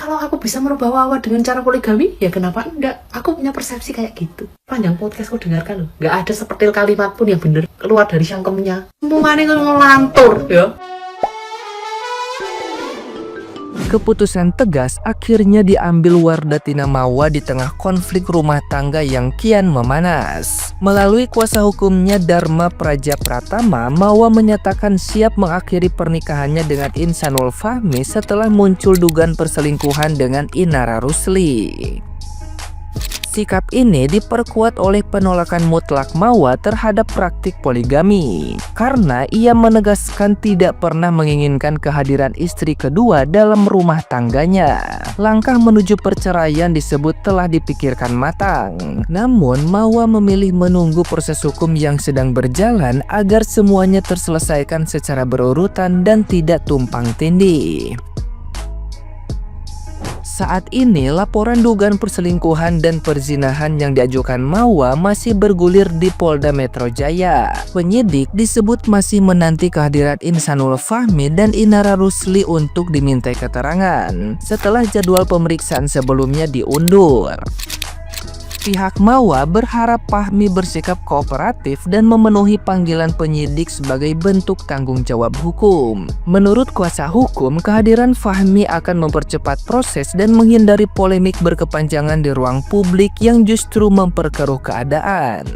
Kalau aku bisa merubah Wawa dengan cara poligami, ya kenapa enggak? Aku punya persepsi kayak gitu. Panjang podcastku dengarkan loh. Gak ada seperti kalimat pun yang bener keluar dari cangkemnya. Omongannya itu ngelantur ya. Keputusan tegas akhirnya diambil Wardatina Mawa di tengah konflik rumah tangga yang kian memanas. Melalui kuasa hukumnya Dharma Praja Pratama, Mawa menyatakan siap mengakhiri pernikahannya dengan Insanul Fahmi setelah muncul dugaan perselingkuhan dengan Inara Rusli. Sikap ini diperkuat oleh penolakan mutlak Mawa terhadap praktik poligami, karena ia menegaskan tidak pernah menginginkan kehadiran istri kedua dalam rumah tangganya. Langkah menuju perceraian disebut telah dipikirkan matang. Namun Mawa memilih menunggu proses hukum yang sedang berjalan agar semuanya terselesaikan secara berurutan dan tidak tumpang tindih. Saat ini laporan dugaan perselingkuhan dan perzinahan yang diajukan Mawa masih bergulir di Polda Metro Jaya. Penyidik disebut masih menanti kehadiran Insanul Fahmi dan Inara Rusli untuk dimintai keterangan setelah jadwal pemeriksaan sebelumnya diundur. Pihak Mawa berharap Fahmi bersikap kooperatif dan memenuhi panggilan penyidik sebagai bentuk tanggung jawab hukum. Menurut kuasa hukum, kehadiran Fahmi akan mempercepat proses dan menghindari polemik berkepanjangan di ruang publik yang justru memperkeruh keadaan.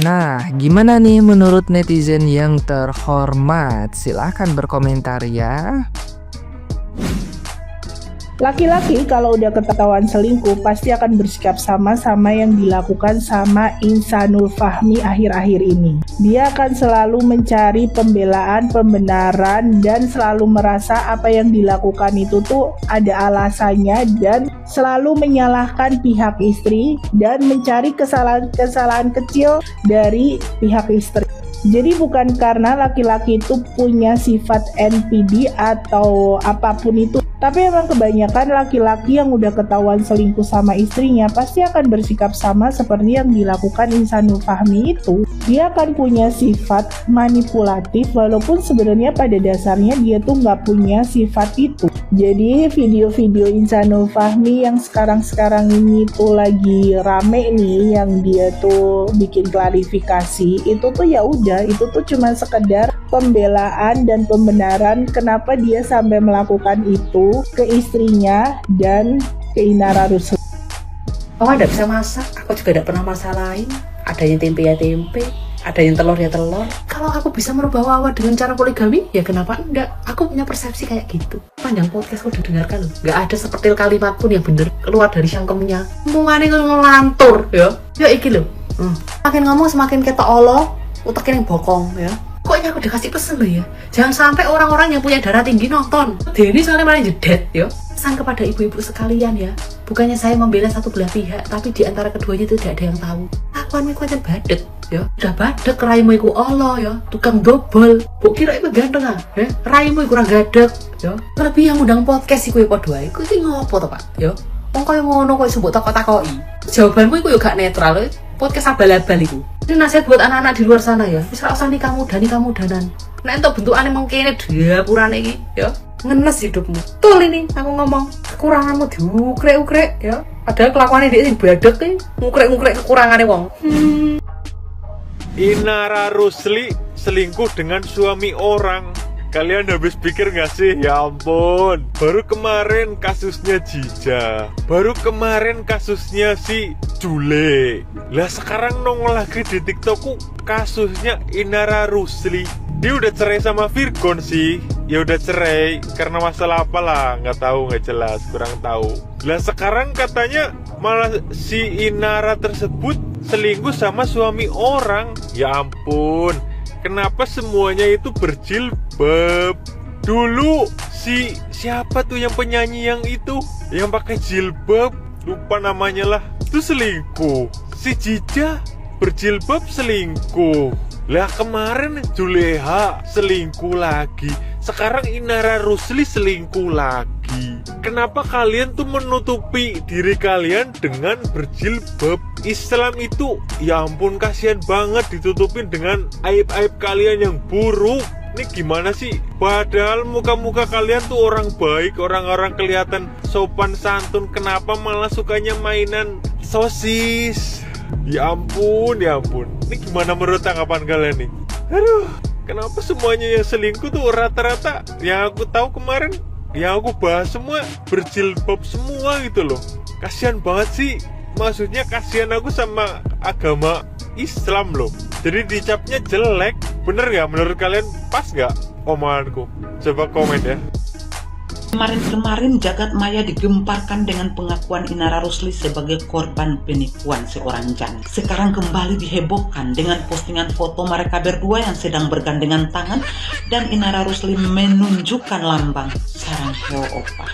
Nah, gimana nih menurut netizen yang terhormat? Silahkan berkomentar ya. Laki-laki kalau udah ketahuan selingkuh pasti akan bersikap sama yang dilakukan sama Insanul Fahmi akhir-akhir ini. Dia akan selalu mencari pembelaan, pembenaran, dan selalu merasa apa yang dilakukan itu tuh ada alasannya dan selalu menyalahkan pihak istri dan mencari kesalahan-kesalahan kecil dari pihak istri. Jadi bukan karena laki-laki itu punya sifat NPD atau apapun itu, tapi emang kebanyakan laki-laki yang udah ketahuan selingkuh sama istrinya pasti akan bersikap sama seperti yang dilakukan Insanul Fahmi itu. Dia akan punya sifat manipulatif walaupun sebenarnya pada dasarnya dia tuh nggak punya sifat itu. Jadi video-video Insanul Fahmi yang sekarang ini tuh lagi rame nih, yang dia tuh bikin klarifikasi, itu tuh ya udah, itu tuh cuma sekedar pembelaan dan pembenaran kenapa dia sampai melakukan itu ke istrinya dan ke Inara Rusli. Wawa tidak bisa masak, aku juga tidak pernah masalahin. Ada yang tempe ya tempe, ada yang telur ya telur. Kalau aku bisa merubah Wawa dengan cara poligami, ya kenapa enggak? Aku punya persepsi kayak gitu. Panjang podcastku dengarkan loh. Gak ada seperti kalimat pun yang bener keluar dari cangkemnya. Omongannya itu ngelantur ya. Ya iki loh. Makin ngomong semakin ketok olo, utaknya yang bokong ya. Koknya aku udah kasih pesen loh ya. Jangan sampai orang-orang yang punya darah tinggi nonton. Denny soalnya malah jedet ya. Pesan kepada ibu-ibu sekalian ya. Bukannya saya membela satu belah pihak, tapi di antara keduanya itu tidak ada yang tahu. Akuanmu itu aja badet ya. Udah badek raimu iku Allah ya. Tukang dobol. Kok kira itu ganteng ah? Raimu kurang gadek ya. Lebih yang undang podcast iku ya padha ae. Iku iki ngopo to, Pak? Ya. Wong koyo ngono koyo sebut takok-takoki. Jawabanmu iku yo gak netral. Podcast abal-abal iku. Ini nasihat buat anak-anak di luar sana ya. Wis ra usah nikah muda-mudanan. Nek entuk bentukane mengkene dapurane iki ya. Ngenes hidupmu. Betul ini aku ngomong. Kekuranganmu diukrek-ukrek ya. Padahal kelakuane dhek sing badek iki ngukrek-ngukrek kekurangane wong. Inara Rusli selingkuh dengan suami orang. Kalian habis pikir gak sih? Ya ampun. Baru kemarin kasusnya Jija, baru kemarin kasusnya si Jule. Lah sekarang nongol lagi di TikTokku kasusnya Inara Rusli. Dia udah cerai sama Virgon sih. Ya udah cerai karena masalah apalah, nggak tahu, nggak jelas, kurang tahu. Lah sekarang katanya malah si Inara tersebut selingkuh sama suami orang. Ya ampun. Kenapa semuanya itu berjilbab? Dulu siapa tuh yang penyanyi yang itu yang pakai jilbab, lupa namanya lah, itu selingkuh. Si Jija berjilbab selingkuh. Lah kemarin Juleha selingkuh lagi. Sekarang Inara Rusli selingkuh lagi. Kenapa kalian tuh menutupi diri kalian dengan berjilbab? Islam itu, ya ampun, kasihan banget ditutupin dengan aib-aib kalian yang buruk. Ini gimana sih? Padahal muka-muka kalian tuh orang baik, orang-orang kelihatan sopan santun. Kenapa malah sukanya mainan sosis? Ya ampun, ya ampun. Ini gimana menurut tanggapan kalian nih? Aduh, kenapa semuanya yang selingkuh tuh rata-rata yang aku tahu kemarin, yang aku bahas semua berjilbab semua gitu loh. Kasian banget sih. Maksudnya kasihan aku sama agama Islam loh. Jadi dicapnya jelek. Bener gak menurut kalian? Pas gak omonganku? Coba komen ya. Kemarin-kemarin jagat maya digemparkan dengan pengakuan Inara Rusli sebagai korban penipuan seorang janda. Sekarang kembali dihebohkan dengan postingan foto mereka berdua yang sedang bergandengan tangan dan Inara Rusli menunjukkan lambang sarang heo opa.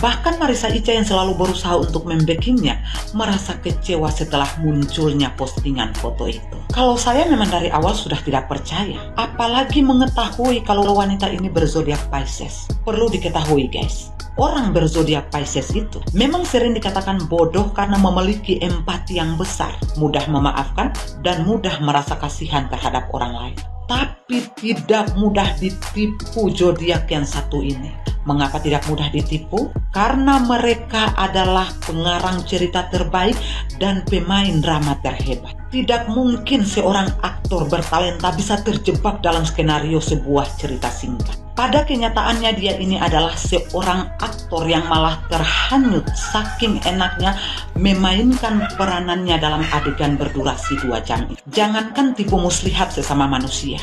Bahkan Marissa Ica yang selalu berusaha untuk membacking-nya merasa kecewa setelah munculnya postingan foto itu. Kalau saya memang dari awal sudah tidak percaya, apalagi mengetahui kalau wanita ini berzodiak Pisces. Perlu diketahui guys, orang berzodiak Pisces itu memang sering dikatakan bodoh karena memiliki empati yang besar, mudah memaafkan dan mudah merasa kasihan terhadap orang lain. Tapi tidak mudah ditipu zodiak yang satu ini. Mengapa tidak mudah ditipu? Karena mereka adalah pengarang cerita terbaik dan pemain drama terhebat. Tidak mungkin seorang aktor bertalenta bisa terjebak dalam skenario sebuah cerita singkat. Pada kenyataannya dia ini adalah seorang aktor yang malah terhanyut saking enaknya memainkan peranannya dalam adegan berdurasi 2 jam. Jangankan tipu muslihat sesama manusia,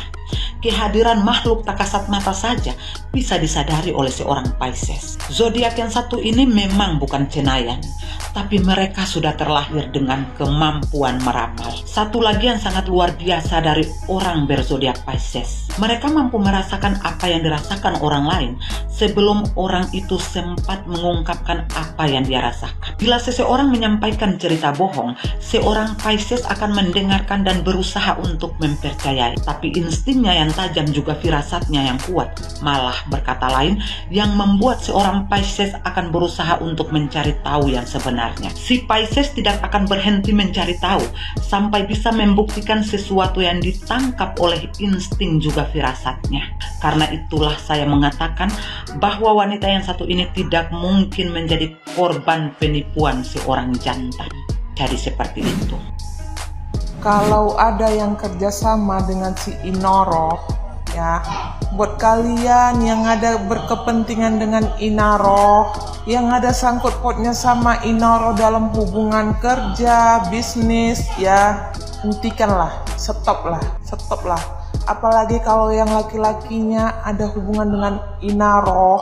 kehadiran makhluk tak kasat mata saja bisa disadari oleh seorang Pisces. Zodiak yang satu ini memang bukan cenayang, tapi mereka sudah terlahir dengan kemampuan meramal. Satu lagi yang sangat luar biasa dari orang berzodiak Pisces, mereka mampu merasakan apa yang dirasakan orang lain sebelum orang itu sempat mengungkapkan apa yang dia rasakan. Bila seseorang menyampaikan cerita bohong, seorang Pisces akan mendengarkan dan berusaha untuk mempercayai, tapi instingnya yang tajam juga firasatnya yang kuat malah berkata lain yang membuat seorang Pisces akan berusaha untuk mencari tahu yang sebenarnya. Si Pisces tidak akan berhenti mencari tahu sampai bisa membuktikan sesuatu yang ditangkap oleh insting juga firasatnya. Karena itulah saya mengatakan bahwa wanita yang satu ini tidak mungkin menjadi korban penipuan seorang jantan. Jadi seperti itu. Kalau ada yang kerjasama dengan si Inoro, ya, buat kalian yang ada berkepentingan dengan Inoro, yang ada sangkut pautnya sama Inoro dalam hubungan kerja, bisnis, ya, hentikanlah, stop lah. Apalagi kalau yang laki-lakinya ada hubungan dengan Inoro,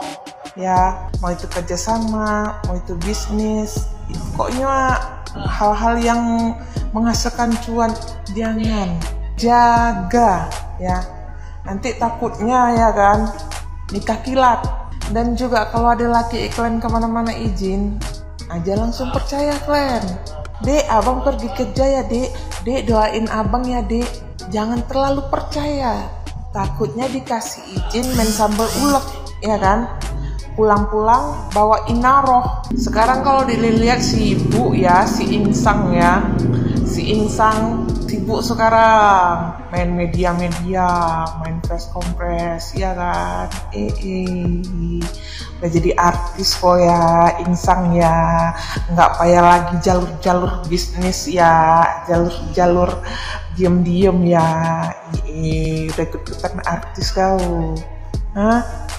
ya, mau itu kerjasama, mau itu bisnis, pokoknya hal-hal yang menghasilkan cuan jangan, jaga ya, nanti takutnya ya kan nikah kilat. Dan juga kalau ada laki iklan kemana-mana izin aja langsung percaya kalian. Dek, abang pergi kerja ya dek, doain abang ya dek, jangan terlalu percaya, takutnya dikasih izin main sambal ulek ya kan, pulang-pulang bawa Inaro. Sekarang kalau dilihat si ibu ya, si Insang ya, si Insang sibuk sekarang main media-media, main press kompres ya kan, udah jadi artis kok ya Insang ya, nggak payah lagi jalur-jalur bisnis ya, jalur-jalur diem-diem ya, udah ikutan artis kau.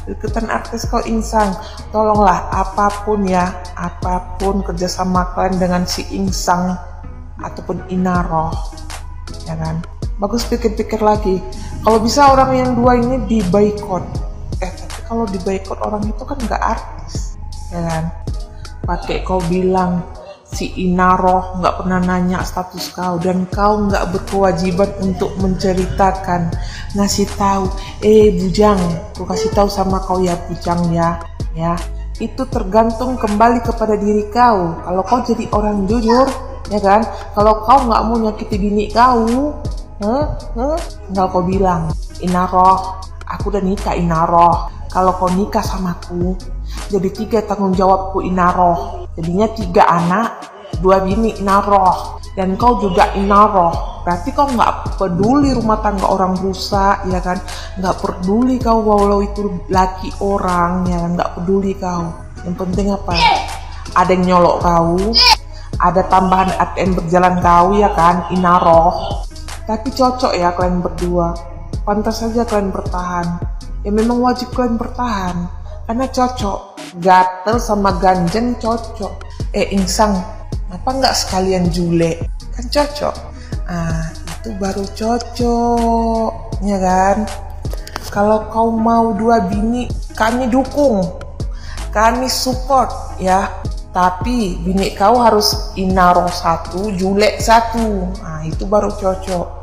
Ikutan artis kau Insang, tolonglah apapun kerjasama kalian dengan si Insang ataupun Inaro, ya kan, bagus pikir-pikir lagi. Kalau bisa orang yang dua ini diboikot, tapi kalau diboikot orang itu kan nggak artis, ya kan. Pakai kau bilang si Inaro nggak pernah nanya status kau dan kau nggak berkewajiban untuk menceritakan, ngasih tahu, bujang, ku kasih tahu sama kau ya bujang ya, itu tergantung kembali kepada diri kau. Kalau kau jadi orang jujur, ya kan, kalau kau nggak mau nyakiti bini kau, tinggal kau bilang, Inaro, aku udah nikah Inaro, kalau kau nikah sama aku, jadi 3 tanggung jawabku Inaro, jadinya 3 anak, 2 bini Inaro, dan kau juga Inaro. berarti kau nggak peduli rumah tangga orang rusak, ya kan? Nggak peduli kau walau itu laki orang, ya kan? Nggak peduli kau. Yang penting apa? Ada yang nyolok kau, ada tambahan ATM berjalan kau, ya kan? Inaroh. Tapi cocok ya kalian berdua. Pantas saja kalian bertahan. Ya memang wajib kalian bertahan. Karena cocok. Gatel sama ganjen cocok. Insang, kenapa nggak sekalian Jule? Kan cocok. Itu baru cocok. Ya kan? Kalau kau mau 2 bini, kami dukung. Kami support ya. Tapi bini kau harus Inaroh 1, Jule 1. Itu baru cocok.